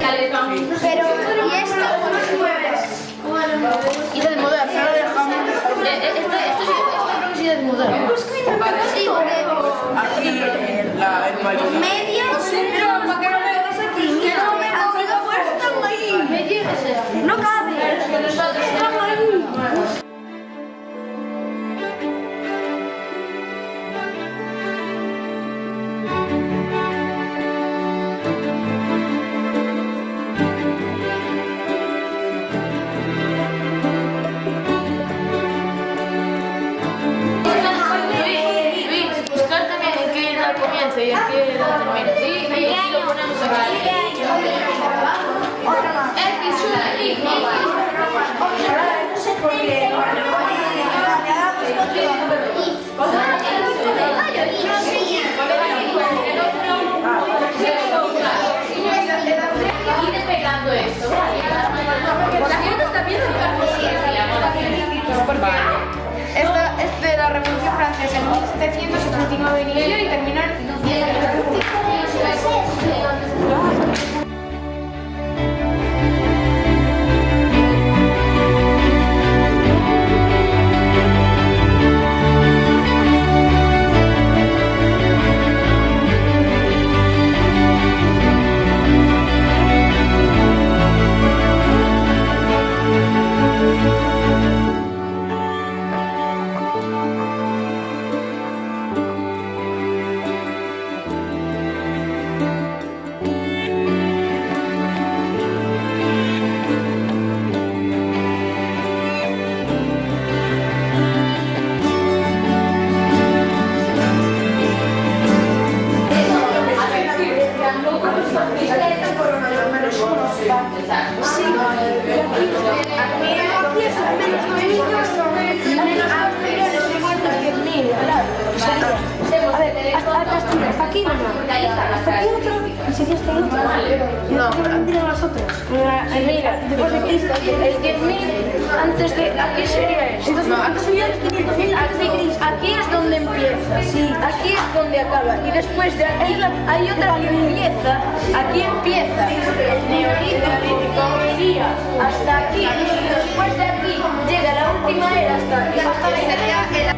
Pero, ¿y esto? Y de mudar, solo dejamos. Esto sí es de mudar. Sí, porque Aquí medias, pero para que no me hagas aquí. No me hagas fuerza, ahí. No cabe. Están ahí. Buscar también en qué edad comienza y en qué edad termina. Y lo ponemos acá. Otra más. No sé por qué. Ir pegando esto, ¿vale? ¿La gente está viendo? Esta es de la Revolución Francesa en 1789 inició y terminó en Hasta aquí una. Hasta aquí otra. ¿En serio está ahí otra? No, antes de las otras. Mira, después de Cristo, el 10.000 antes de... Aquí sería esto. No, antes sería el 500.000 antes de Cristo. Aquí es donde empieza, sí. Aquí es donde acaba. Y después de aquí hay otra que empieza. Aquí empieza el neolítico, iría hasta aquí. Y después de aquí llega la última era hasta aquí. Hasta la idea.